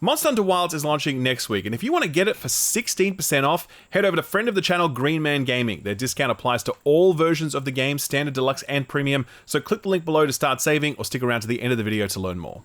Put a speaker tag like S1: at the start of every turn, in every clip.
S1: Monster Hunter Wilds is launching next week, and if you want to get it for 16% off, head over to friend of the channel Green Man Gaming. Their discount applies to all versions of the game, standard, deluxe, and premium, so click the link below to start saving or stick around to the end of the video to learn more.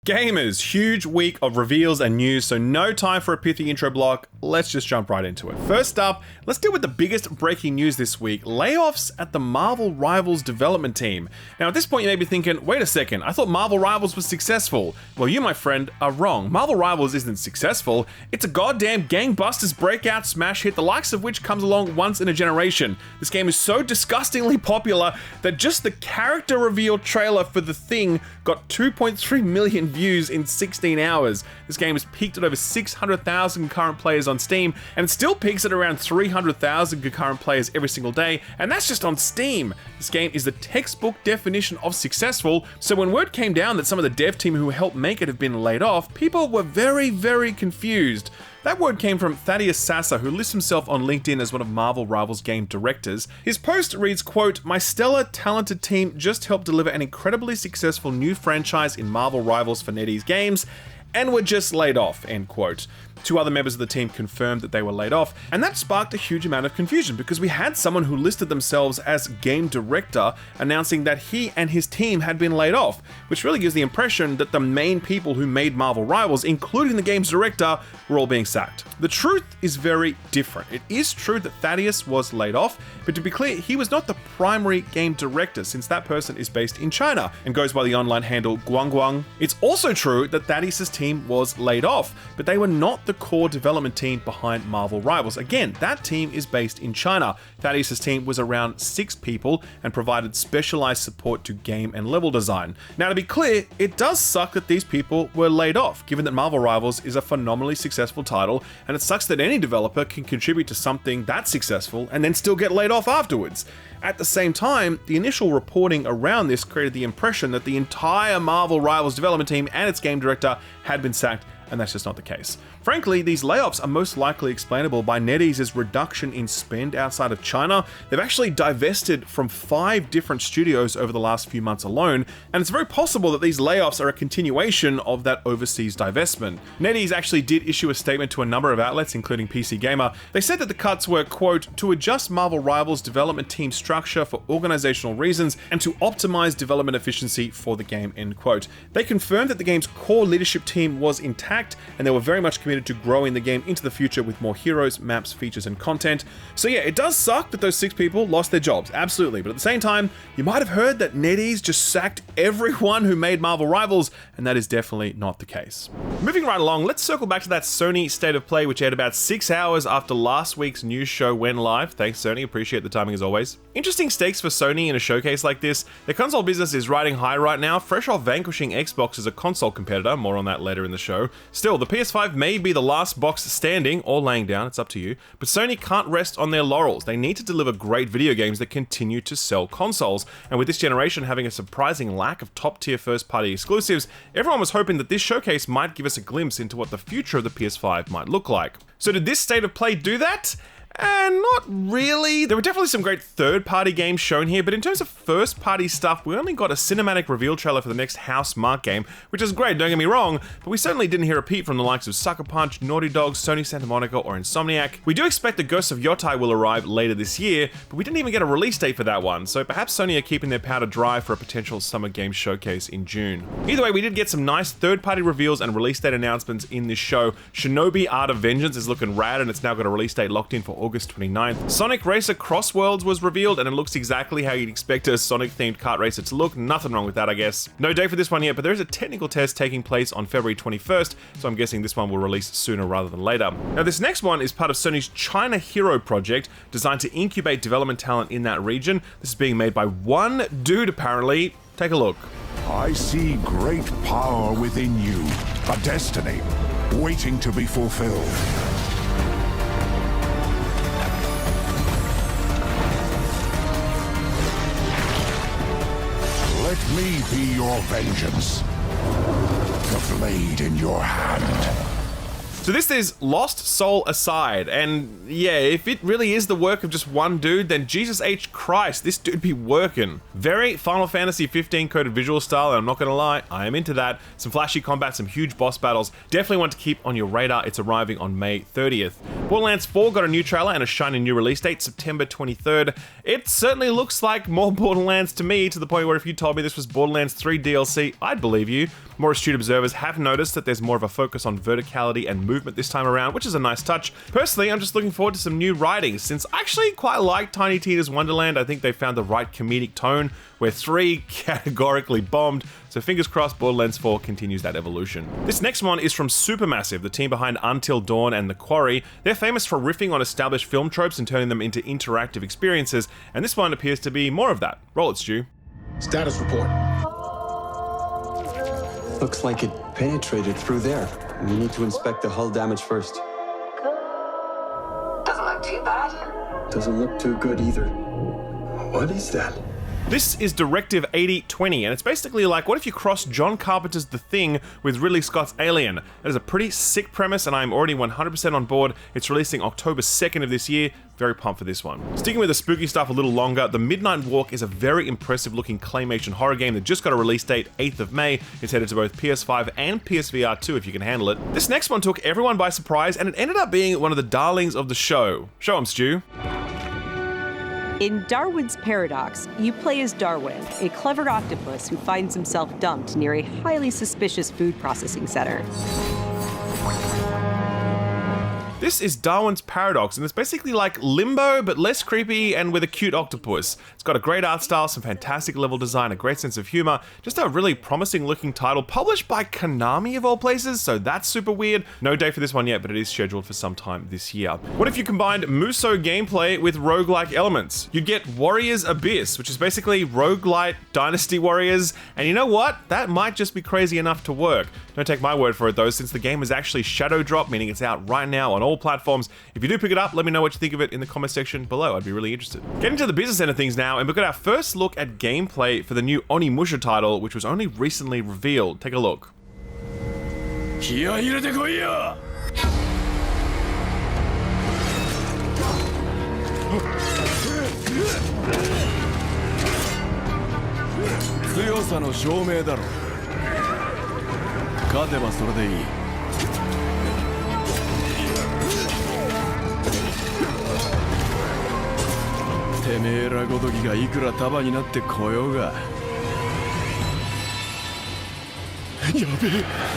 S1: Gamers, huge week of reveals and news, so no time for a pithy intro block. Let's just jump right into it. First up, let's deal with the biggest breaking news this week: layoffs at the Marvel Rivals development team. Now, at this point, you may be thinking, wait a second, I thought Marvel Rivals was successful. Well, you, my friend, are wrong. Marvel Rivals isn't successful. It's a goddamn gangbusters breakout smash hit, the likes of which comes along once in a generation. This game is so disgustingly popular that just the character reveal trailer for The Thing got 2.3 million views in 16 hours. This game has peaked at over 600,000 concurrent players on Steam, and it still peaks at around 300,000 concurrent players every single day, and that's just on Steam. This game is the textbook definition of successful, so when word came down that some of the dev team who helped make it have been laid off, people were very confused. That word came from Thaddeus Sasser, who lists himself on LinkedIn as one of Marvel Rivals game directors. His post reads, quote, "My stellar, talented team just helped deliver an incredibly successful new franchise in Marvel Rivals for NetEase Games, and were just laid off," end quote. Two other members of the team confirmed that they were laid off, and that sparked a huge amount of confusion because we had someone who listed themselves as game director announcing that he and his team had been laid off, which really gives the impression that the main people who made Marvel Rivals, including the game's director, were all being sacked. The truth is very different. It is true that Thaddeus was laid off, but to be clear, he was not the primary game director since that person is based in China and goes by the online handle Guangguang. It's also true that Thaddeus' team was laid off, but they were not the core development team behind Marvel Rivals. Again, that team is based in China. Thaddeus' team was around 6 people and provided specialized support to game and level design. Now, to be clear, it does suck that these people were laid off, given that Marvel Rivals is a phenomenally successful title, and it sucks that any developer can contribute to something that successful and then still get laid off afterwards. At the same time, the initial reporting around this created the impression that the entire Marvel Rivals development team and its game director had been sacked, and that's just not the case. Frankly, these layoffs are most likely explainable by NetEase's reduction in spend outside of China. They've actually divested from 5 different studios over the last few months alone, and it's very possible that these layoffs are a continuation of that overseas divestment. NetEase actually did issue a statement to a number of outlets, including PC Gamer. They said that the cuts were, quote, "to adjust Marvel Rivals development team structure for organizational reasons and to optimize development efficiency for the game," end quote. They confirmed that the game's core leadership team was intact, and they were very much committed to growing the game into the future with more heroes, maps, features, and content. So yeah, it does suck that those 6 people lost their jobs, absolutely, but at the same time, you might have heard that NetEase just sacked everyone who made Marvel Rivals, and that is definitely not the case. Moving right along, let's circle back to that Sony State of Play, which aired about 6 hours after last week's news show went live. Thanks, Sony, appreciate the timing as always. Interesting stakes for Sony in a showcase like this. Their console business is riding high right now, fresh off vanquishing Xbox as a console competitor, more on that later in the show. Still, the PS5 may be the last box standing or laying down, it's up to you, but Sony can't rest on their laurels. They need to deliver great video games that continue to sell consoles, and with this generation having a surprising lack of top-tier first-party exclusives, everyone was hoping that this showcase might give us a glimpse into what the future of the PS5 might look like. So did this State of Play do that? Not really. There were definitely some great third-party games shown here, but in terms of first-party stuff, we only got a cinematic reveal trailer for the next Housemarque game, which is great, don't get me wrong, but we certainly didn't hear a peep from the likes of Sucker Punch, Naughty Dog, Sony Santa Monica, or Insomniac. We do expect the Ghosts of Yotai will arrive later this year, but we didn't even get a release date for that one, so perhaps Sony are keeping their powder dry for a potential Summer Game Showcase in June. Either way, we did get some nice third-party reveals and release date announcements in this show. Shinobi Art of Vengeance is looking rad, and it's now got a release date locked in for August 29th. Sonic Racer Cross Worlds was revealed, and it looks exactly how you'd expect a Sonic-themed kart racer to look. Nothing wrong with that, I guess. No date for this one yet, but there is a technical test taking place on February 21st, so I'm guessing this one will release sooner rather than later. Now, this next one is part of Sony's China Hero project, designed to incubate development talent in that region. This is being made by one dude, apparently. Take a look.
S2: I see great power within you, a destiny waiting to be fulfilled. Let me be your vengeance, the blade in your hand.
S1: So this is Lost Soul Aside, and yeah, if it really is the work of just one dude, then Jesus H. Christ, this dude be working. Very Final Fantasy 15 coded visual style, and I'm not gonna lie, I am into that. Some flashy combat, some huge boss battles. Definitely want to keep on your radar. It's arriving on May 30th. Borderlands 4 got a new trailer and a shiny new release date, September 23rd. It certainly looks like more Borderlands to me, to the point where if you told me this was Borderlands 3 DLC, I'd believe you. More astute observers have noticed that there's more of a focus on verticality and movement this time around, which is a nice touch. Personally, I'm just looking forward to some new writing, since I actually quite like Tiny Tina's Wonderland. I think they found the right comedic tone, where 3 categorically bombed, so fingers crossed Borderlands 4 continues that evolution. This next one is from Supermassive, the team behind Until Dawn and The Quarry. They're famous for riffing on established film tropes and turning them into interactive experiences, and this one appears to be more of that. Roll it, Stu.
S3: Status report.
S4: Looks like it penetrated through there. We need to inspect the hull damage first.
S5: Doesn't look too bad.
S4: Doesn't look too good either. What is that?
S1: This is Directive 8020, and it's basically like, what if you cross John Carpenter's The Thing with Ridley Scott's Alien? That is a pretty sick premise, and I'm already 100% on board. It's releasing October 2nd of this year. Very pumped for this one. Sticking with the spooky stuff a little longer, The Midnight Walk is a very impressive looking claymation horror game that just got a release date, 8th of May. It's headed to both PS5 and PSVR 2 if you can handle it. This next one took everyone by surprise, and it ended up being one of the darlings of the show. Show 'em, Stu.
S6: In Darwin's Paradox, you play as Darwin, a clever octopus who finds himself dumped near a highly suspicious food processing center.
S1: This is Darwin's Paradox, and it's basically like Limbo, but less creepy and with a cute octopus. It's got a great art style, some fantastic level design, a great sense of humor, just a really promising looking title, published by Konami of all places, so that's super weird. No date for this one yet, but it is scheduled for some time this year. What if you combined Musou gameplay with roguelike elements? You'd get Warriors Abyss, which is basically roguelite Dynasty Warriors, and you know what? That might just be crazy enough to work. Don't take my word for it though, since the game is actually shadow drop, meaning it's out right now on all platforms. If you do pick it up, let me know what you think of it in the comment section below. I'd be really interested. Getting to the business end of things now, and we've got our first look at gameplay for the new Onimusha title, which was only recently revealed. Take a look.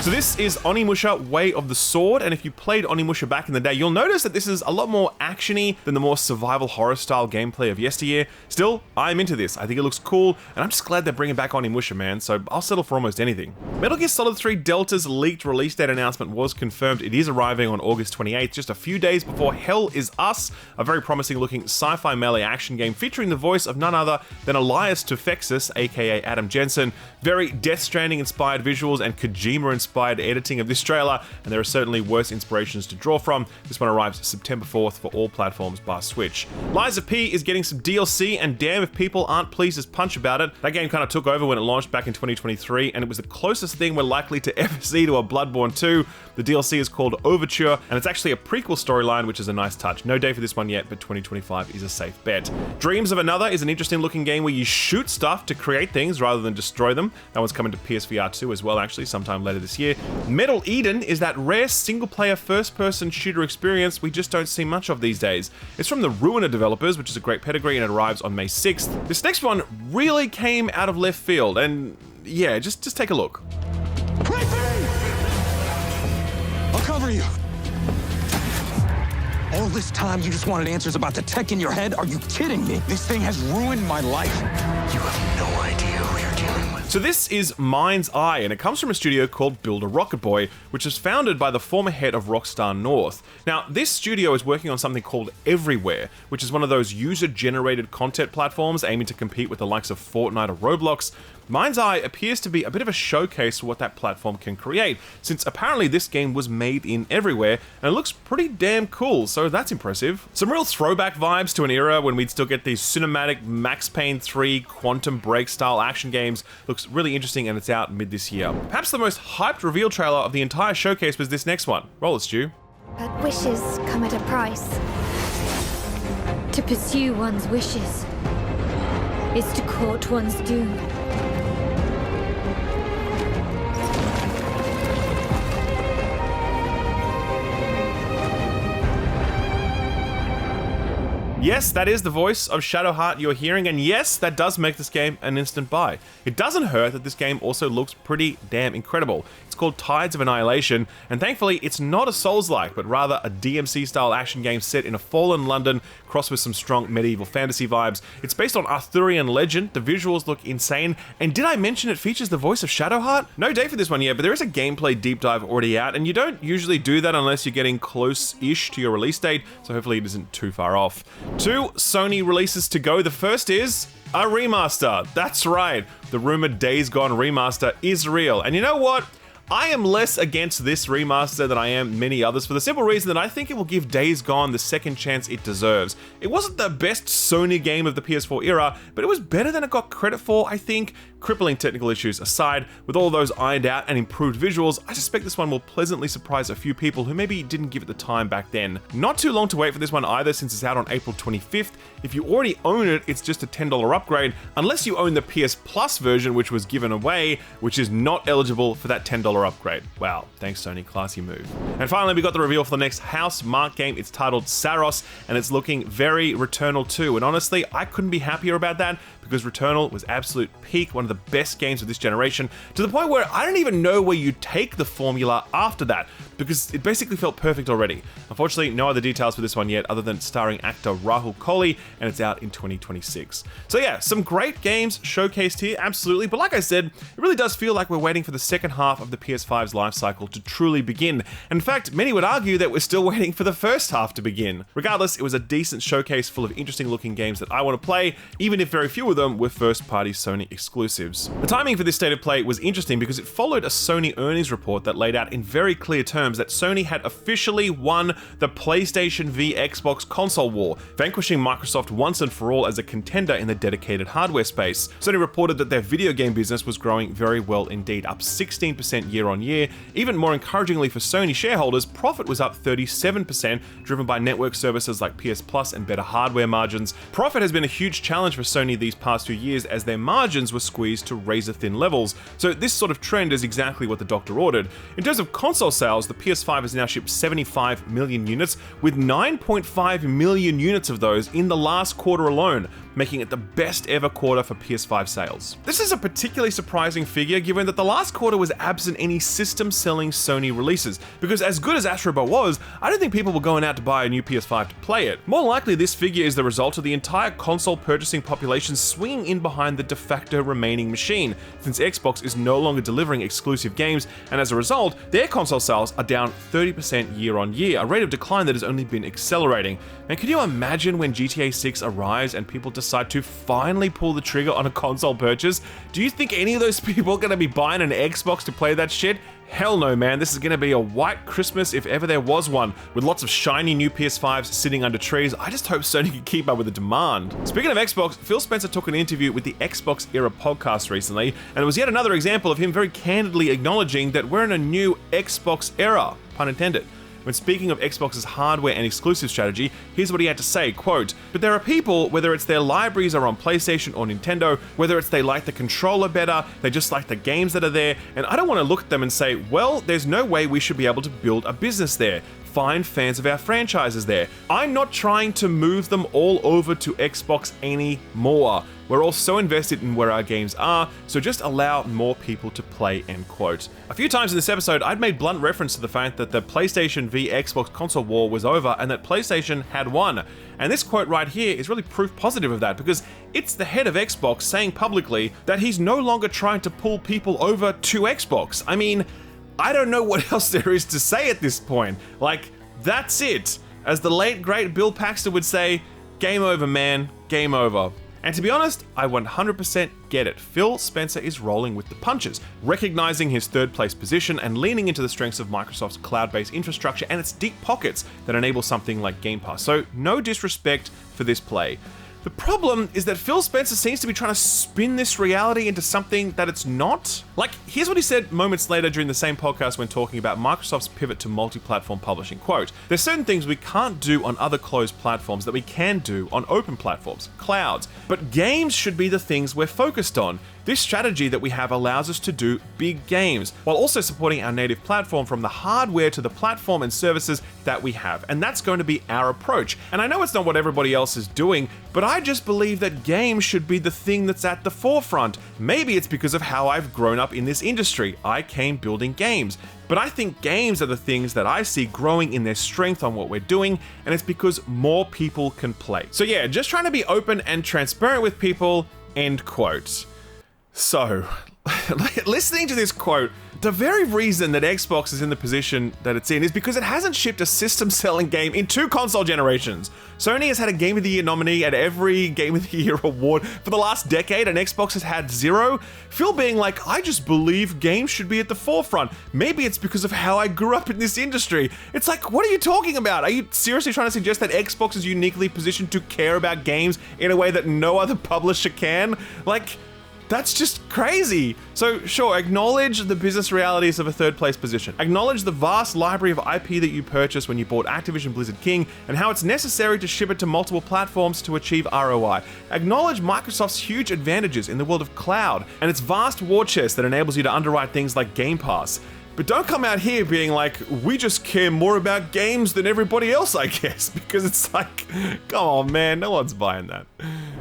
S1: So this is Onimusha Way of the Sword, and if you played Onimusha back in the day, you'll notice that this is a lot more actiony than the more survival horror style gameplay of yesteryear. Still, I'm into this. I think it looks cool, and I'm just glad they're bringing back Onimusha, man, so I'll settle for almost anything. Metal Gear Solid 3 Delta's leaked release date announcement was confirmed. It is arriving on August 28th, just a few days before Hell Is Us, a very promising looking sci-fi melee action game featuring the voice of none other than Elias Tufexis, aka Adam Jensen. Very Death Stranding inspired visuals and Kojima-inspired editing of this trailer, and there are certainly worse inspirations to draw from. This one arrives September 4th for all platforms bar Switch. Liza P is getting some DLC, and damn if people aren't pleased as punch about it. That game kind of took over when it launched back in 2023, and it was the closest thing we're likely to ever see to a Bloodborne 2. The DLC is called Overture, and it's actually a prequel storyline, which is a nice touch. No date for this one yet, but 2025 is a safe bet. Dreams of Another is an interesting looking game where you shoot stuff to create things rather than destroy them. That one's coming to PSVR 2 as well, actually, sometime later this year. Metal Eden is that rare single-player first-person shooter experience we just don't see much of these days. It's from the Ruiner developers, which is a great pedigree, and it arrives on May 6th. This next one really came out of left field, and yeah, just take a look.
S3: I'll cover you. All this time you just wanted answers about the tech in your head? Are you kidding me? This thing has ruined my life. You have no idea who you're dealing with.
S1: So this is Mind's Eye, and it comes from a studio called Build a Rocket Boy, which was founded by the former head of Rockstar North. Now, this studio is working on something called Everywhere, which is one of those user-generated content platforms aiming to compete with the likes of Fortnite or Roblox. Mind's Eye appears to be a bit of a showcase for what that platform can create, since apparently this game was made in Everywhere, and it looks pretty damn cool, so that's impressive. Some real throwback vibes to an era when we'd still get these cinematic Max Payne 3 Quantum Break style action games. Looks really interesting, and it's out mid this year. Perhaps the most hyped reveal trailer of the entire showcase was this next one. Roll it, Stu.
S7: But wishes come at a price. To pursue one's wishes is to court one's doom.
S1: Yes, that is the voice of Shadowheart you're hearing, and yes, that does make this game an instant buy. It doesn't hurt that this game also looks pretty damn incredible. It's called Tides of Annihilation, and thankfully it's not a Souls-like, but rather a DMC-style action game set in a fallen London, crossed with some strong medieval fantasy vibes. It's based on Arthurian legend, the visuals look insane, and did I mention it features the voice of Shadowheart? No date for this one yet, but there is a gameplay deep dive already out, and you don't usually do that unless you're getting close-ish to your release date, so hopefully it isn't too far off. 2 Sony releases to go. The first is a remaster. That's right. The rumored Days Gone remaster is real. And you know what? I am less against this remaster than I am many others for the simple reason that I think it will give Days Gone the second chance it deserves. It wasn't the best Sony game of the PS4 era, but it was better than it got credit for, I think. Crippling technical issues aside, with all those ironed out and improved visuals, I suspect this one will pleasantly surprise a few people who maybe didn't give it the time back then. Not too long to wait for this one either, since it's out on April 25th. If you already own it, it's just a $10 upgrade, unless you own the PS Plus version, which was given away, which is not eligible for that $10 upgrade. Wow, thanks Sony, classy move. And finally, we got the reveal for the next House Mark game. It's titled Saros, and it's looking very Returnal 2. And honestly, I couldn't be happier about that, because Returnal was absolute peak, one of the best games of this generation, to the point where I don't even know where you take the formula after that, because it basically felt perfect already. Unfortunately, no other details for this one yet, other than starring actor Rahul Kohli, and it's out in 2026. So yeah, some great games showcased here, absolutely, but like I said, it really does feel like we're waiting for the second half of the PS5's life cycle to truly begin. And in fact, many would argue that we're still waiting for the first half to begin. Regardless, it was a decent showcase full of interesting looking games that I want to play, even if very few of them were first-party Sony exclusives. The timing for this state of play was interesting because it followed a Sony earnings report that laid out in very clear terms that Sony had officially won the PlayStation v Xbox console war, vanquishing Microsoft once and for all as a contender in the dedicated hardware space. Sony reported that their video game business was growing very well indeed, up 16% year on year. Even more encouragingly for Sony shareholders, profit was up 37%, driven by network services like PS Plus and better hardware margins. Profit has been a huge challenge for Sony these past few years as their margins were squeezed to razor-thin levels, so this sort of trend is exactly what the doctor ordered. In terms of console sales, the PS5 has now shipped 75 million units, with 9.5 million units of those in the last quarter alone, making it the best ever quarter for PS5 sales. This is a particularly surprising figure given that the last quarter was absent any system-selling Sony releases, because as good as Astrobot was, I don't think people were going out to buy a new PS5 to play it. More likely, this figure is the result of the entire console purchasing population swinging in behind the de facto remaining machine, since Xbox is no longer delivering exclusive games, and as a result, their console sales are down 30% year on year, a rate of decline that has only been accelerating. And can you imagine when GTA 6 arrives and people decide to finally pull the trigger on a console purchase? Do you think any of those people are going to be buying an Xbox to play that shit? Hell no, man. This is going to be a white Christmas if ever there was one, with lots of shiny new PS5s sitting under trees. I just hope Sony can keep up with the demand. Speaking of Xbox, Phil Spencer took an interview with the Xbox Era podcast recently, and it was yet another example of him very candidly acknowledging that we're in a new Xbox era, pun intended. When speaking of Xbox's hardware and exclusive strategy, here's what he had to say, quote, "But there are people, whether it's their libraries are on PlayStation or Nintendo, whether it's they like the controller better, they just like the games that are there, and I don't want to look at them and say, well, there's no way we should be able to build a business there. Find fans of our franchises there. I'm not trying to move them all over to Xbox anymore. We're all so invested in where our games are, so just allow more people to play," end quote. A few times in this episode, I'd made blunt reference to the fact that the PlayStation v Xbox console war was over and that PlayStation had won. And this quote right here is really proof positive of that, because it's the head of Xbox saying publicly that he's no longer trying to pull people over to Xbox. I mean, I don't know what else there is to say at this point. Like, that's it. As the late great Bill Paxton would say, game over, man, game over. And to be honest, I 100% get it. Phil Spencer is rolling with the punches, recognizing his third place position and leaning into the strengths of Microsoft's cloud-based infrastructure and its deep pockets that enable something like Game Pass. So no disrespect for this play. The problem is that Phil Spencer seems to be trying to spin this reality into something that it's not. Like, here's what he said moments later during the same podcast when talking about Microsoft's pivot to multi-platform publishing. Quote, "There's certain things we can't do on other closed platforms that we can do on open platforms, clouds, but games should be the things we're focused on. This strategy that we have allows us to do big games, while also supporting our native platform from the hardware to the platform and services that we have. And that's going to be our approach. And I know it's not what everybody else is doing, but I just believe that games should be the thing that's at the forefront. Maybe it's because of how I've grown up in this industry. I came building games. But I think games are the things that I see growing in their strength on what we're doing, and it's because more people can play." So yeah, just trying to be open and transparent with people, end quote. So, listening to this quote, the very reason that Xbox is in the position that it's in is because it hasn't shipped a system-selling game in 2 console generations. Sony has had a Game of the Year nominee at every Game of the Year award for the last decade, and Xbox has had 0. Phil being like, "I just believe games should be at the forefront. Maybe it's because of how I grew up in this industry." It's like, what are you talking about? Are you seriously trying to suggest that Xbox is uniquely positioned to care about games in a way that no other publisher can? Like, that's just crazy. So sure, acknowledge the business realities of a 3rd place position. Acknowledge the vast library of IP that you purchased when you bought Activision Blizzard King and how it's necessary to ship it to multiple platforms to achieve ROI. Acknowledge Microsoft's huge advantages in the world of cloud and its vast war chest that enables you to underwrite things like Game Pass. But don't come out here being like, "We just care more about games than everybody else," I guess, because it's like, come on, man, no one's buying that.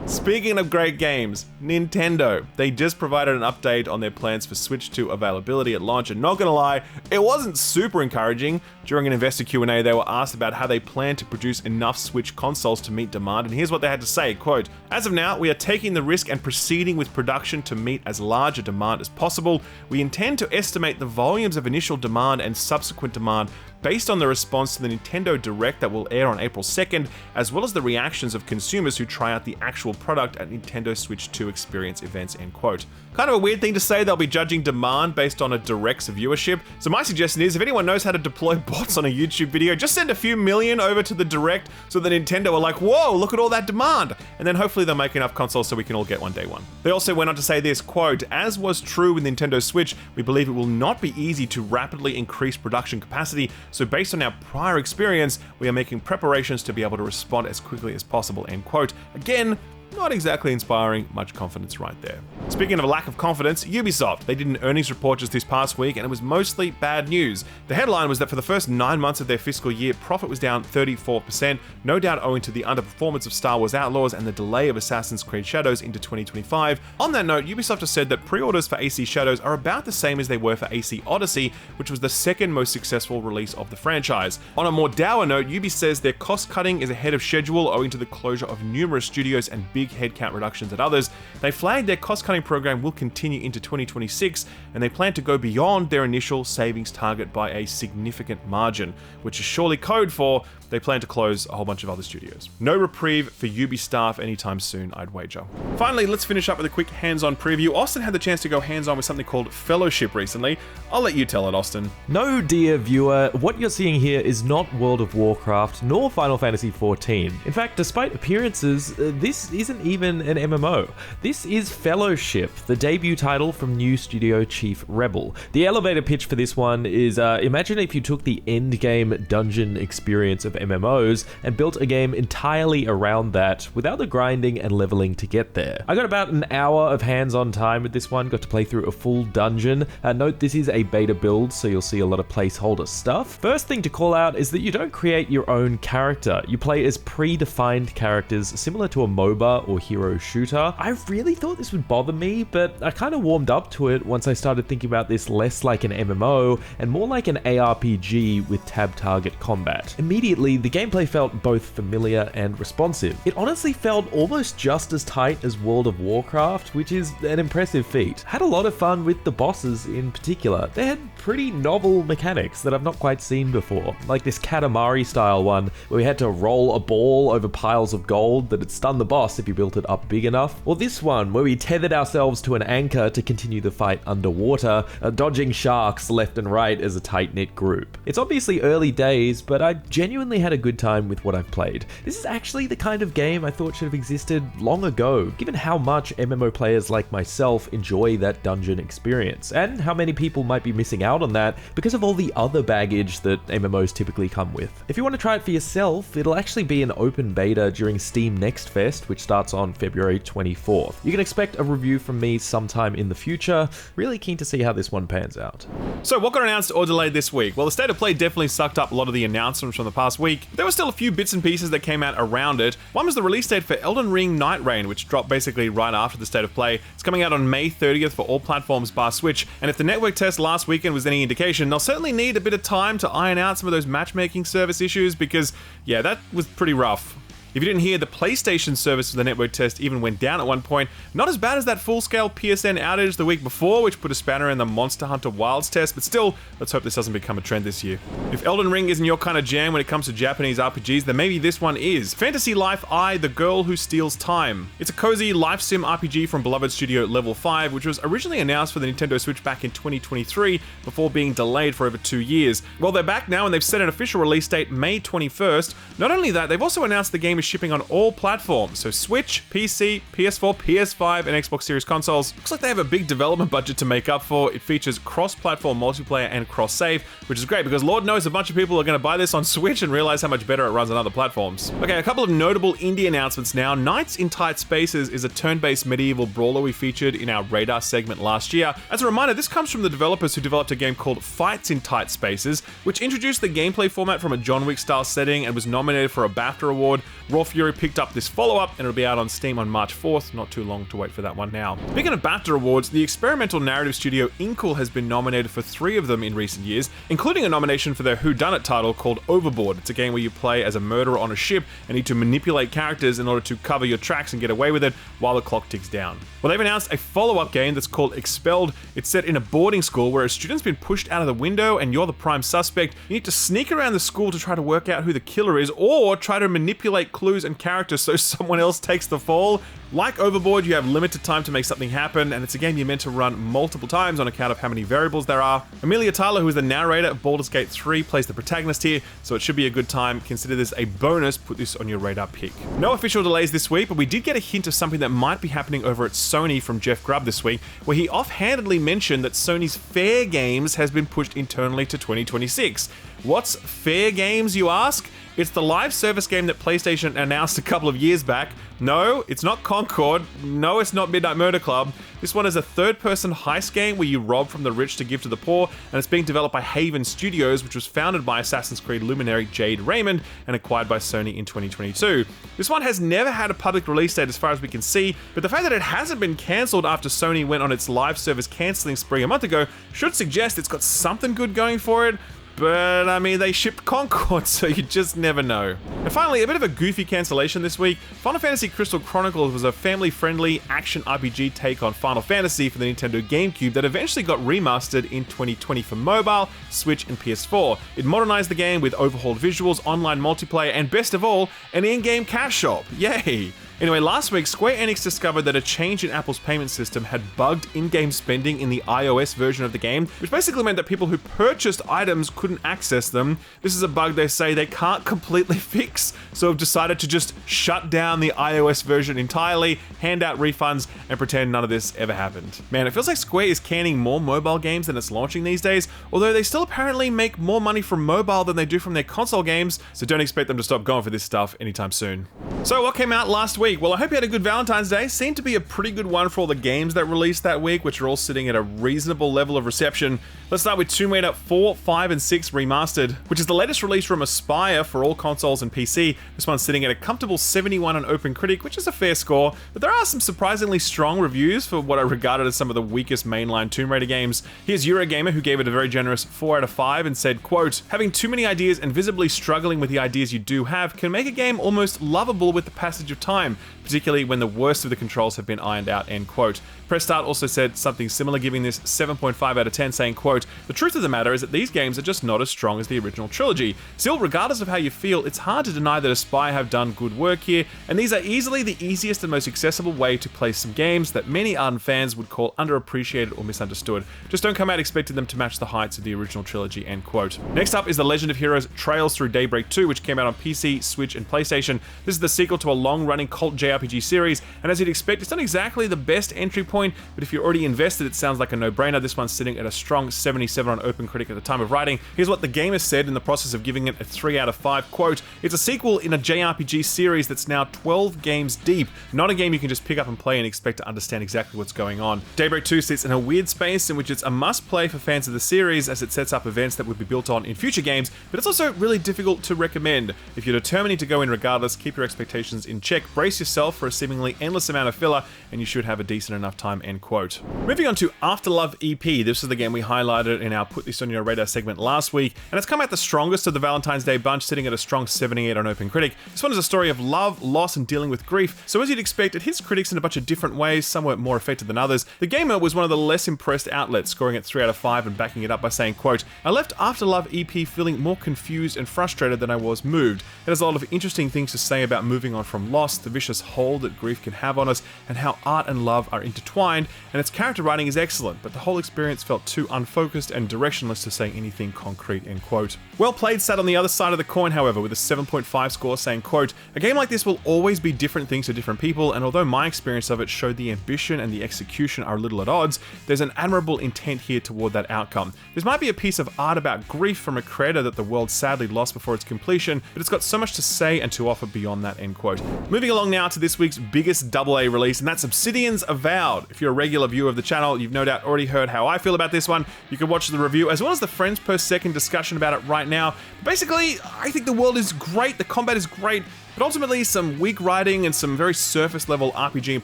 S1: Speaking of great games, Nintendo. They just provided an update on their plans for Switch 2 availability at launch, and not gonna lie, it wasn't super encouraging. During an investor Q&A, they were asked about how they plan to produce enough Switch consoles to meet demand, and here's what they had to say, quote, "As of now, we are taking the risk and proceeding with production to meet as large a demand as possible. We intend to estimate the volumes of initial demand and subsequent demand based on the response to the Nintendo Direct that will air on April 2nd, as well as the reactions of consumers who try out the actual product at Nintendo Switch 2 experience events," end quote. Kind of a weird thing to say, they'll be judging demand based on a Direct's viewership. So my suggestion is, if anyone knows how to deploy bots on a YouTube video, just send a few million over to the Direct so that Nintendo are like, "Whoa, look at all that demand." And then hopefully they'll make enough consoles so we can all get one day one. They also went on to say this, quote, "As was true with Nintendo Switch, we believe it will not be easy to rapidly increase production capacity. So based on our prior experience, we are making preparations to be able to respond as quickly as possible," end quote. Again, not exactly inspiring much confidence right there. Speaking of a lack of confidence, Ubisoft. They did an earnings report just this past week and it was mostly bad news. The headline was that for the first 9 months of their fiscal year, profit was down 34%, no doubt owing to the underperformance of Star Wars Outlaws and the delay of Assassin's Creed Shadows into 2025. On that note, Ubisoft has said that pre-orders for AC Shadows are about the same as they were for AC Odyssey, which was the 2nd most successful release of the franchise. On a more dour note, Ubi says their cost cutting is ahead of schedule owing to the closure of numerous studios and big headcount reductions at others. They flagged their cost-cutting program will continue into 2026, and they plan to go beyond their initial savings target by a significant margin, which is surely code for they plan to close a whole bunch of other studios. No reprieve for Ubi staff anytime soon, I'd wager. Finally, let's finish up with a quick hands-on preview. Austin had the chance to go hands-on with something called Fellowship recently. I'll let you tell it, Austin.
S8: No, dear viewer, what you're seeing here is not World of Warcraft nor Final Fantasy XIV. In fact, despite appearances, this isn't even an MMO. This is Fellowship, the debut title from new studio Chief Rebel. The elevator pitch for this one is, imagine if you took the endgame dungeon experience of MMOs and built a game entirely around that without the grinding and leveling to get there. I got about an hour of hands-on time with this one, got to play through a full dungeon. Note this is a beta build, so you'll see a lot of placeholder stuff. First thing to call out is that you don't create your own character. You play as predefined characters similar to a MOBA or hero shooter. I really thought this would bother me, but I kind of warmed up to it once I started thinking about this less like an MMO and more like an ARPG with tab target combat. Immediately, the gameplay felt both familiar and responsive. It honestly felt almost just as tight as World of Warcraft, which is an impressive feat. Had a lot of fun with the bosses in particular. They had pretty novel mechanics that I've not quite seen before, like this Katamari style one where we had to roll a ball over piles of gold that would stun the boss if you built it up big enough, or this one where we tethered ourselves to an anchor to continue the fight underwater, dodging sharks left and right as a tight-knit group. It's obviously early days, but I genuinely certainly had a good time with what I've played. This is actually the kind of game I thought should have existed long ago, given how much MMO players like myself enjoy that dungeon experience, and how many people might be missing out on that because of all the other baggage that MMOs typically come with. If you want to try it for yourself, it'll actually be an open beta during Steam Next Fest, which starts on February 24th. You can expect a review from me sometime in the future. Really keen to see how this one pans out.
S1: So what got announced or delayed this week? Well, the State of Play definitely sucked up a lot of the announcements from the past week. There were still a few bits and pieces that came out around it. One was the release date for Elden Ring Night Reign, which dropped basically right after the State of Play. It's coming out on May 30th for all platforms bar Switch, and if the network test last weekend was any indication, they'll certainly need a bit of time to iron out some of those matchmaking service issues because, yeah, that was pretty rough. If you didn't hear, the PlayStation service for the network test even went down at one point. Not as bad as that full-scale PSN outage the week before, which put a spanner in the Monster Hunter Wilds test, but still, let's hope this doesn't become a trend this year. If Elden Ring isn't your kind of jam when it comes to Japanese RPGs, then maybe this one is. Fantasy Life I, The Girl Who Steals Time. It's a cozy life sim RPG from beloved studio Level 5, which was originally announced for the Nintendo Switch back in 2023 before being delayed for over 2 years. Well, they're back now and they've set an official release date May 21st. Not only that, they've also announced the game is shipping on all platforms, so Switch, PC, PS4, PS5, and Xbox Series consoles. Looks like they have a big development budget to make up for. It features cross-platform multiplayer and cross-save, which is great because Lord knows a bunch of people are going to buy this on Switch and realize how much better it runs on other platforms. Okay, a couple of notable indie announcements now. Knights in Tight Spaces is a turn-based medieval brawler we featured in our radar segment last year. As a reminder, this comes from the developers who developed a game called Fights in Tight Spaces, which introduced the gameplay format from a John Wick-style setting and was nominated for a BAFTA award. Raw Fury picked up this follow-up and it'll be out on Steam on March 4th, not too long to wait for that one now. Speaking of BAFTA awards, the experimental narrative studio Inkle has been nominated for 3 of them in recent years, including a nomination for their whodunit title called Overboard. It's a game where you play as a murderer on a ship and need to manipulate characters in order to cover your tracks and get away with it while the clock ticks down. Well, they've announced a follow-up game that's called Expelled. It's set in a boarding school where a student's been pushed out of the window and you're the prime suspect. You need to sneak around the school to try to work out who the killer is or try to manipulate clues and characters so someone else takes the fall. Like Overboard, you have limited time to make something happen, and it's a game you're meant to run multiple times on account of how many variables there are. Amelia Tyler, who is the narrator of Baldur's Gate 3, plays the protagonist here, so it should be a good time. Consider this a bonus, put this on your radar pick. No official delays this week, but we did get a hint of something that might be happening over at Sony from Jeff Grubb this week, where he offhandedly mentioned that Sony's Fair Games has been pushed internally to 2026. What's Fair Games, you ask? It's the live service game that PlayStation announced a couple of years back. No, it's not Concord. No, it's not Midnight Murder Club. This one is a third-person heist game where you rob from the rich to give to the poor, and it's being developed by Haven Studios, which was founded by Assassin's Creed luminary Jade Raymond and acquired by Sony in 2022. This one has never had a public release date as far as we can see, but the fact that it hasn't been cancelled after Sony went on its live service cancelling spree a month ago should suggest it's got something good going for it. But, I mean, they shipped Concord, so you just never know. And finally, a bit of a goofy cancellation this week. Final Fantasy Crystal Chronicles was a family-friendly action RPG take on Final Fantasy for the Nintendo GameCube that eventually got remastered in 2020 for mobile, Switch, and PS4. It modernized the game with overhauled visuals, online multiplayer, and best of all, an in-game cash shop. Yay! Anyway, last week, Square Enix discovered that a change in Apple's payment system had bugged in-game spending in the iOS version of the game, which basically meant that people who purchased items couldn't access them. This is a bug they say they can't completely fix, so have decided to just shut down the iOS version entirely, hand out refunds, and pretend none of this ever happened. Man, it feels like Square is canning more mobile games than it's launching these days, although they still apparently make more money from mobile than they do from their console games, so don't expect them to stop going for this stuff anytime soon. So what came out last week? Well, I hope you had a good Valentine's Day. Seemed to be a pretty good one for all the games that released that week, which are all sitting at a reasonable level of reception. Let's start with Tomb Raider 4, 5, and 6 Remastered, which is the latest release from Aspyr for all consoles and PC. This one's sitting at a comfortable 71 on OpenCritic, which is a fair score, but there are some surprisingly strong reviews for what I regarded as some of the weakest mainline Tomb Raider games. Here's Eurogamer, who gave it a very generous 4 out of 5 and said, quote, "Having too many ideas and visibly struggling with the ideas you do have can make a game almost lovable with the passage of time. particularly when the worst of the controls have been ironed out, end quote. Press Start also said something similar, giving this 7.5 out of 10, saying, quote, "The truth of the matter is that these games are just not as strong as the original trilogy. Still, regardless of how you feel, it's hard to deny that Aspyr have done good work here, and these are easily the easiest and most accessible way to play some games that many ardent fans would call underappreciated or misunderstood. Just don't come out expecting them to match the heights of the original trilogy," end quote. Next up is The Legend of Heroes Trails Through Daybreak 2, which came out on PC, Switch, and PlayStation. This is the sequel to a long-running cult JRPG series, and as you'd expect, it's not exactly the best entry point, but if you're already invested, it sounds like a no-brainer. This one's sitting at a strong 77 on OpenCritic at the time of writing. Here's what the game has said in the process of giving it a 3 out of 5, quote, "It's a sequel in a JRPG series that's now 12 games deep, not a game you can just pick up and play and expect to understand exactly what's going on. Daybreak 2 sits in a weird space in which it's a must-play for fans of the series as it sets up events that would be built on in future games, but it's also really difficult to recommend. If you're determining to go in regardless, keep your expectations in check, brace yourself for a seemingly endless amount of filler, and you should have a decent enough time," end quote. Moving on to Afterlove EP, this is the game we highlighted in our Put This On Your Radar segment last week, and it's come out the strongest of the Valentine's Day bunch, sitting at a strong 78 on OpenCritic. This one is a story of love, loss, and dealing with grief, so as you'd expect, it hits critics in a bunch of different ways, some were more affected than others. The Gamer was one of the less impressed outlets, scoring it 3 out of 5 and backing it up by saying, quote, "I left Afterlove EP feeling more confused and frustrated than I was moved. It has a lot of interesting things to say about moving on from loss, the vicious hold that grief can have on us, and how art and love are intertwined, and its character writing is excellent, but the whole experience felt too unfocused and directionless to say anything concrete," end quote. Well Played sat on the other side of the coin, however, with a 7.5 score, saying, quote, "A game like this will always be different things to different people, and although my experience of it showed the ambition and the execution are a little at odds, there's an admirable intent here toward that outcome. This might be a piece of art about grief from a creator that the world sadly lost before its completion, but it's got so much to say and to offer beyond that," end quote. Moving along now to this week's biggest AA release, and that's Obsidian's Avowed. If you're a regular viewer of the channel, you've no doubt already heard how I feel about this one. You can watch the review as well as the frames per second discussion about it right now. Basically, I think the world is great, the combat is great, but ultimately some weak writing and some very surface level RPG and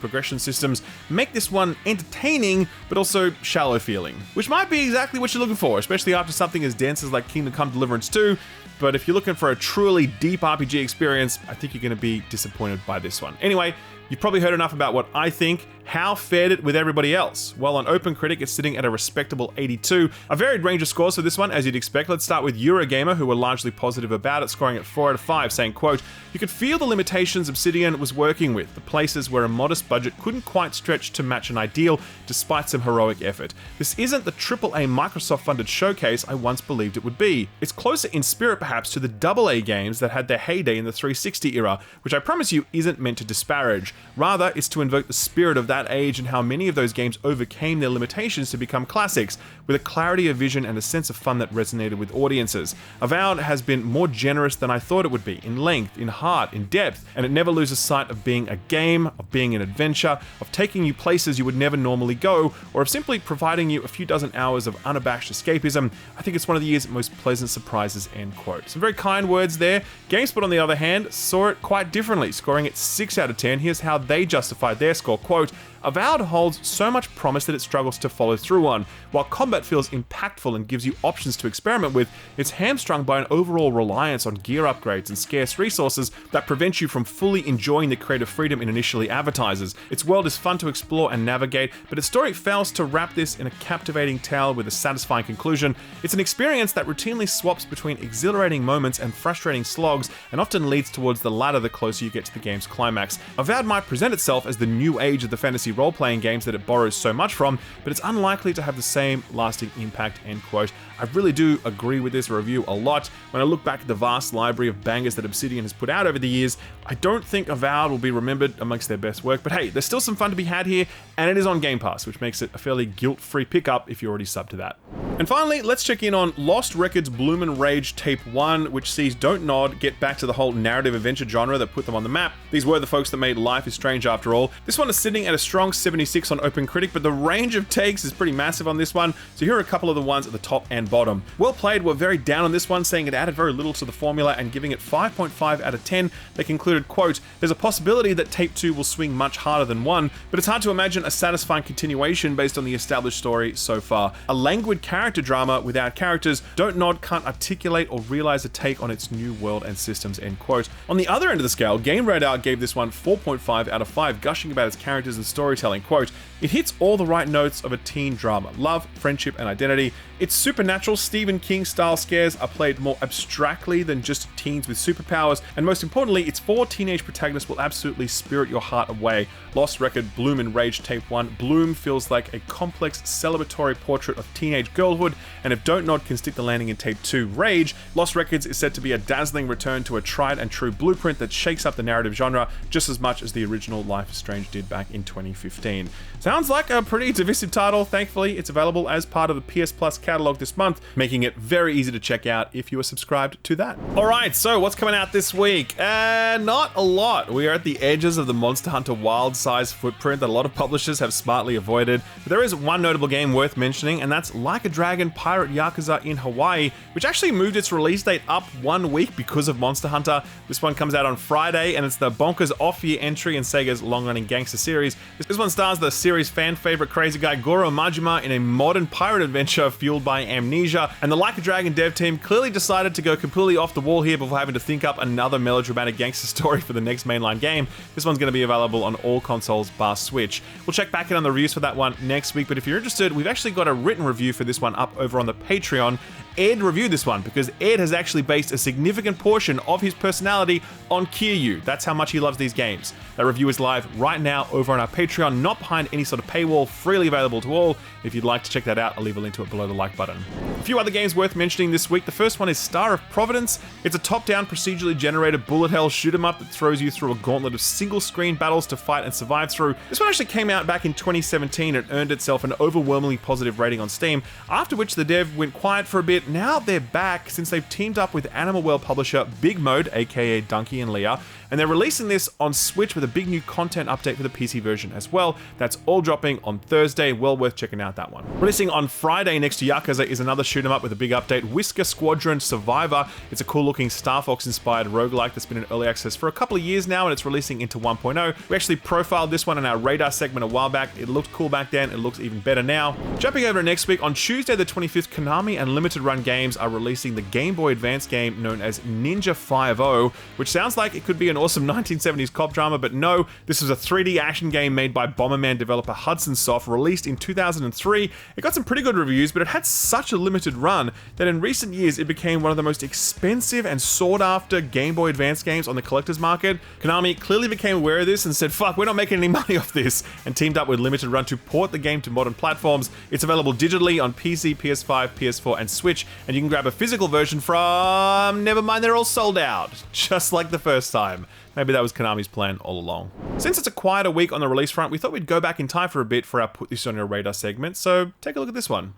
S1: progression systems make this one entertaining, but also shallow feeling. Which might be exactly what you're looking for, especially after something as dense as like Kingdom Come Deliverance 2, but if you're looking for a truly deep RPG experience, I think you're going to be disappointed by this one. Anyway, you've probably heard enough about what I think. How fared it with everybody else? Well, on OpenCritic, it's sitting at a respectable 82. A varied range of scores for this one, as you'd expect. Let's start with Eurogamer, who were largely positive about it, scoring at 4 out of 5, saying, quote, "You could feel the limitations Obsidian was working with, the places where a modest budget couldn't quite stretch to match an ideal, despite some heroic effort. This isn't the AAA Microsoft-funded showcase I once believed it would be. It's closer in spirit, perhaps, to the AA games that had their heyday in the 360 era, which I promise you isn't meant to disparage. Rather, it's to invoke the spirit of that age and how many of those games overcame their limitations to become classics, with a clarity of vision and a sense of fun that resonated with audiences. Avowed has been more generous than I thought it would be, in length, in heart, in depth, and it never loses sight of being a game, of being an adventure, of taking you places you would never normally go, or of simply providing you a few dozen hours of unabashed escapism. I think it's one of the year's most pleasant surprises," end quote. Some very kind words there. GameSpot, on the other hand, saw it quite differently, scoring it 6 out of 10. Here's how they justified their score, quote, "Avowed holds so much promise that it struggles to follow through on. While combat feels impactful and gives you options to experiment with, it's hamstrung by an overall reliance on gear upgrades and scarce resources that prevent you from fully enjoying the creative freedom it initially advertises. Its world is fun to explore and navigate, but its story fails to wrap this in a captivating tale with a satisfying conclusion. It's an experience that routinely swaps between exhilarating moments and frustrating slogs, and often leads towards the latter the closer you get to the game's climax. Avowed might present itself as the new age of the fantasy role-playing games that it borrows so much from, but it's unlikely to have the same lasting impact," end quote. I really do agree with this review a lot. When I look back at the vast library of bangers that Obsidian has put out over the years, I don't think Avowed will be remembered amongst their best work, but hey, there's still some fun to be had here, and it is on Game Pass, which makes it a fairly guilt-free pickup if you're already subbed to that. And finally, let's check in on Lost Records Bloomin' Rage Tape 1, which sees Don't Nod get back to the whole narrative adventure genre that put them on the map. These were the folks that made Life is Strange after all. This one is sitting at a strong 76 on OpenCritic, but the range of takes is pretty massive on this one, so here are a couple of the ones at the top and bottom. Well Played were very down on this one, saying it added very little to the formula and giving it 5.5 out of 10. They concluded, quote, "There's a possibility that Tape 2 will swing much harder than 1, but it's hard to imagine a satisfying continuation based on the established story so far. A languid character character drama without characters. Don't Nod can't articulate or realize a take on its new world and systems, end quote. On the other end of the scale, Game Radar gave this one 4.5 out of 5, gushing about its characters and storytelling. Quote, it hits all the right notes of a teen drama. Love, friendship, and identity. Its supernatural Stephen King style scares are played more abstractly than just teens with superpowers, and most importantly, its 4 teenage protagonists will absolutely spirit your heart away. Lost Record, Bloom and Rage Tape 1. Bloom feels like a complex celebratory portrait of teenage girlhood, and if Don't Nod can stick the landing in Tape 2, Rage, Lost Records is said to be a dazzling return to a tried and true blueprint that shakes up the narrative genre just as much as the original Life is Strange did back in 2015. Sounds like a pretty divisive title. Thankfully, it's available as part of the PS Plus catalog this month, making it very easy to check out if you are subscribed to that. Alright, so what's coming out this week? Not a lot. We are at the edges of the Monster Hunter Wild size footprint that a lot of publishers have smartly avoided. But there is one notable game worth mentioning, and that's Like a Dragon Pirate Yakuza in Hawaii, which actually moved its release date up 1 week because of Monster Hunter. This one comes out on Friday, and it's the bonkers off-year entry in Sega's long-running gangster series. This one stars the series fan favorite crazy guy Goro Majima in a modern pirate adventure fueled by amnesia, and the Like a Dragon dev team clearly decided to go completely off the wall here before having to think up another melodramatic gangster story for the next mainline game. This one's going to be available on all consoles bar Switch. We'll check back in on the reviews for that one next week, but if you're interested, we've actually got a written review for this one up over on the Patreon. Ed reviewed this one because Ed has actually based a significant portion of his personality on Kiryu. That's how much he loves these games. That review is live right now over on our Patreon, not behind any sort of paywall, freely available to all. If you'd like to check that out, I'll leave a link to it below the like button. A few other games worth mentioning this week. The first one is Star of Providence. It's a top-down procedurally generated bullet hell shoot-'em-up that throws you through a gauntlet of single-screen battles to fight and survive through. This one actually came out back in 2017 and earned itself an overwhelmingly positive rating on Steam, after which the dev went quiet for a bit. Now they're back since they've teamed up with Animal World publisher Big Mode, aka Donkey and Leah, and they're releasing this on Switch with a big new content update for the PC version as well. That's all dropping on Thursday. Well worth checking out that one. Releasing on Friday next to Yakuza is another shoot 'em up with a big update, Whisker Squadron Survivor. It's a cool looking Star Fox inspired roguelike that's been in early access for a couple of years now, and it's releasing into 1.0. We actually profiled this one in our radar segment a while back. It looked cool back then, it looks even better now. Jumping over to next week, on Tuesday the 25th, Konami and Limited Run Games are releasing the Game Boy Advance game known as Ninja 5-0, which sounds like it could be an awesome 1970s cop drama, but no, this was a 3D action game made by Bomberman developer Hudson Soft, released in 2003. It got some pretty good reviews, but it had such a limited run that in recent years it became one of the most expensive and sought-after Game Boy Advance games on the collector's market. Konami clearly became aware of this and said, fuck, we're not making any money off this, and teamed up with Limited Run to port the game to modern platforms. It's available digitally on PC, PS5, PS4, and Switch, and you can grab a physical version from... never mind, they're all sold out, just like the first time. Maybe that was Konami's plan all along. Since it's a quieter week on the release front, we thought we'd go back in time for a bit for our Put This On Your Radar segment, so take a look at this one.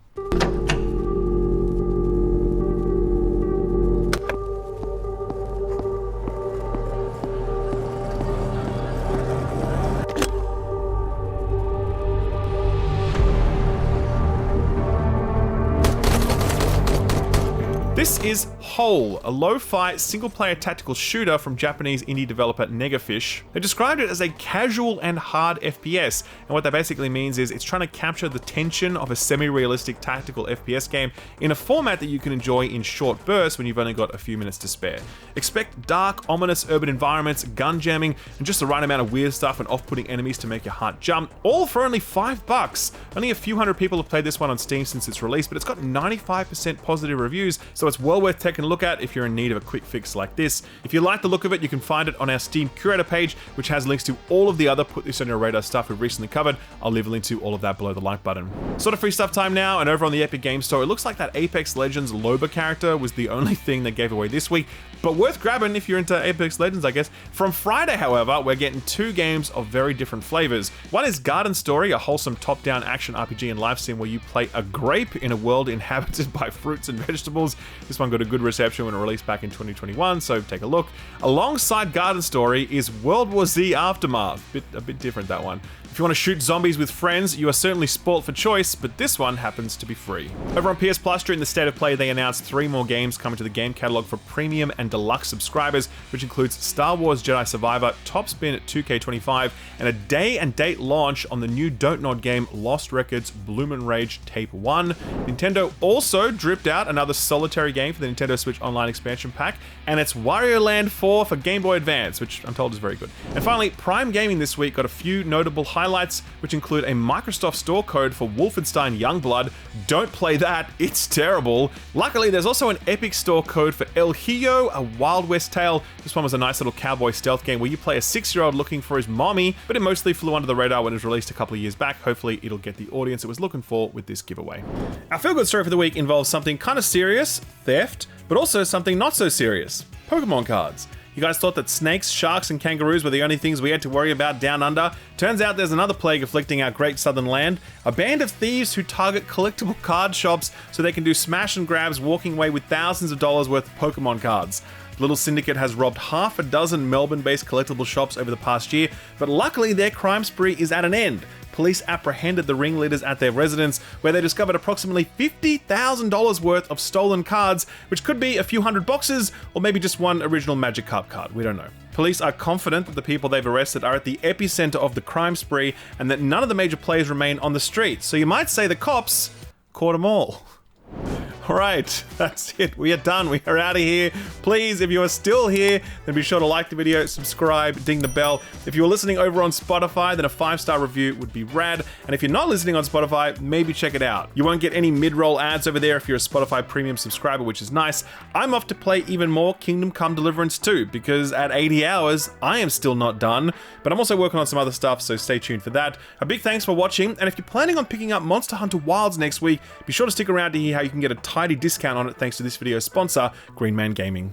S1: This is Whole, a lo-fi single-player tactical shooter from Japanese indie developer Negafish. They described it as a casual and hard FPS, and what that basically means is it's trying to capture the tension of a semi-realistic tactical FPS game in a format that you can enjoy in short bursts when you've only got a few minutes to spare. Expect dark, ominous urban environments, gun jamming, and just the right amount of weird stuff and off-putting enemies to make your heart jump, all for only $5. Only a few hundred people have played this one on Steam since its release, but it's got 95% positive reviews, so it's well worth taking a look at if you're in need of a quick fix like this. If you like the look of it, you can find it on our Steam Curator page, which has links to all of the other Put This On Your Radar stuff we've recently covered. I'll leave a link to all of that below the like button. Sort of free stuff time now, and over on the Epic Games Store, it looks like that Apex Legends Loba character was the only thing they gave away this week, but worth grabbing if you're into Apex Legends, I guess. From Friday, however, we're getting 2 games of very different flavors. One is Garden Story, a wholesome top-down action RPG and life sim where you play a grape in a world inhabited by fruits and vegetables. This one got a good reception when it released back in 2021, so take a look. Alongside Garden Story is World War Z Aftermath. A bit different, that one. If you want to shoot zombies with friends, you are certainly spoilt for choice, but this one happens to be free. Over on PS Plus, during the State of Play, they announced 3 more games coming to the game catalog for premium and deluxe subscribers, which includes Star Wars Jedi Survivor, Top Spin at 2K25, and a day and date launch on the new Don't Nod game Lost Records Bloomin' Rage Tape 1. Nintendo also dripped out another solitary game for the Nintendo Switch Online expansion pack, and it's Wario Land 4 for Game Boy Advance, which I'm told is very good. And finally, Prime Gaming this week got a few notable highlights, which include a Microsoft store code for Wolfenstein Youngblood. Don't play that, it's terrible. Luckily, there's also an Epic store code for El Hijo, a Wild West tale. This one was a nice little cowboy stealth game where you play a 6-year-old looking for his mommy, but it mostly flew under the radar when it was released a couple of years back. Hopefully, it'll get the audience it was looking for with this giveaway. Our feel-good story for the week involves something kind of serious, theft, but also something not so serious, Pokemon cards. You guys thought that snakes, sharks, and kangaroos were the only things we had to worry about down under? Turns out there's another plague afflicting our great southern land. A band of thieves who target collectible card shops so they can do smash and grabs, walking away with thousands of dollars worth of Pokemon cards. The little syndicate has robbed half a dozen Melbourne-based collectible shops over the past year, but luckily their crime spree is at an end. Police apprehended the ringleaders at their residence, where they discovered approximately $50,000 worth of stolen cards, which could be a few hundred boxes, or maybe just one original Magikarp card, we don't know. Police are confident that the people they've arrested are at the epicenter of the crime spree, and that none of the major players remain on the street, so you might say the cops caught them all. Alright, that's it. We are done. We are out of here. Please, if you are still here, then be sure to like the video, subscribe, ding the bell. If you're listening over on Spotify, then a 5-star review would be rad. And if you're not listening on Spotify, maybe check it out. You won't get any mid-roll ads over there if you're a Spotify premium subscriber, which is nice. I'm off to play even more Kingdom Come Deliverance 2, because at 80 hours, I am still not done. But I'm also working on some other stuff, so stay tuned for that. A big thanks for watching, and if you're planning on picking up Monster Hunter Wilds next week, be sure to stick around to hear how you can get a tidy discount on it thanks to this video's sponsor, Green Man Gaming.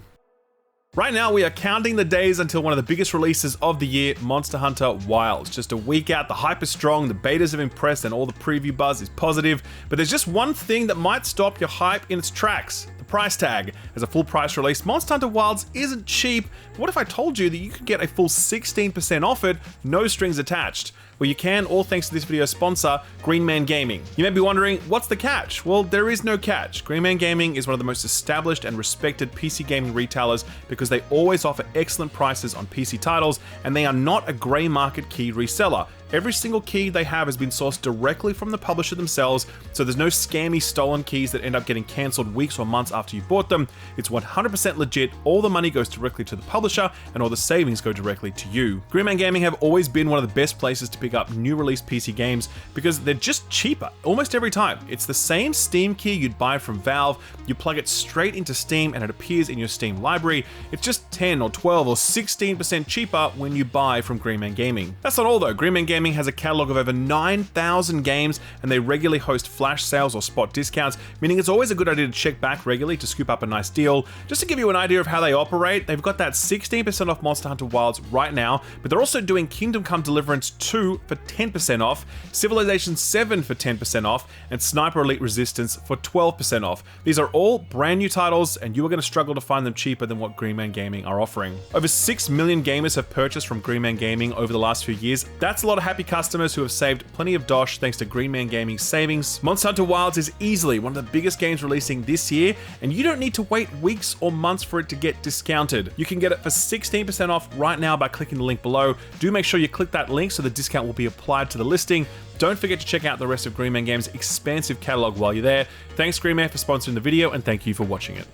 S1: Right now, we are counting the days until one of the biggest releases of the year, Monster Hunter Wilds. Just a week out, the hype is strong, the betas have impressed, and all the preview buzz is positive. But there's just one thing that might stop your hype in its tracks: the price tag. As a full price release, Monster Hunter Wilds isn't cheap. What if I told you that you could get a full 16% off it, no strings attached? Well, you can, all thanks to this video's sponsor, Green Man Gaming. You may be wondering, what's the catch? Well, there is no catch. Green Man Gaming is one of the most established and respected PC gaming retailers because they always offer excellent prices on PC titles, and they are not a grey market key reseller. Every single key they have has been sourced directly from the publisher themselves, so there's no scammy stolen keys that end up getting cancelled weeks or months after you bought them. It's 100% legit, all the money goes directly to the publisher, and all the savings go directly to you. Green Man Gaming have always been one of the best places to pick up new release PC games because they're just cheaper almost every time. It's the same Steam key you'd buy from Valve, you plug it straight into Steam and it appears in your Steam library. It's just 10 or 12 or 16% cheaper when you buy from Green Man Gaming. That's not all though. Green Man Gaming has a catalog of over 9,000 games, and they regularly host flash sales or spot discounts, meaning it's always a good idea to check back regularly to scoop up a nice deal. Just to give you an idea of how they operate, they've got that 16% off Monster Hunter Wilds right now, but they're also doing Kingdom Come Deliverance 2 for 10% off, Civilization 7 for 10% off, and Sniper Elite Resistance for 12% off. These are all brand new titles, and you are going to struggle to find them cheaper than what Green Man Gaming are offering. Over 6 million gamers have purchased from Green Man Gaming over the last few years. That's a lot of happy customers who have saved plenty of dosh thanks to Green Man Gaming's savings. Monster Hunter Wilds is easily one of the biggest games releasing this year, and you don't need to wait weeks or months for it to get discounted. You can get it for 16% off right now by clicking the link below. Do make sure you click that link so the discount will be applied to the listing. Don't forget to check out the rest of Green Man Game's expansive catalog while you're there. Thanks Green Man for sponsoring the video, and thank you for watching it.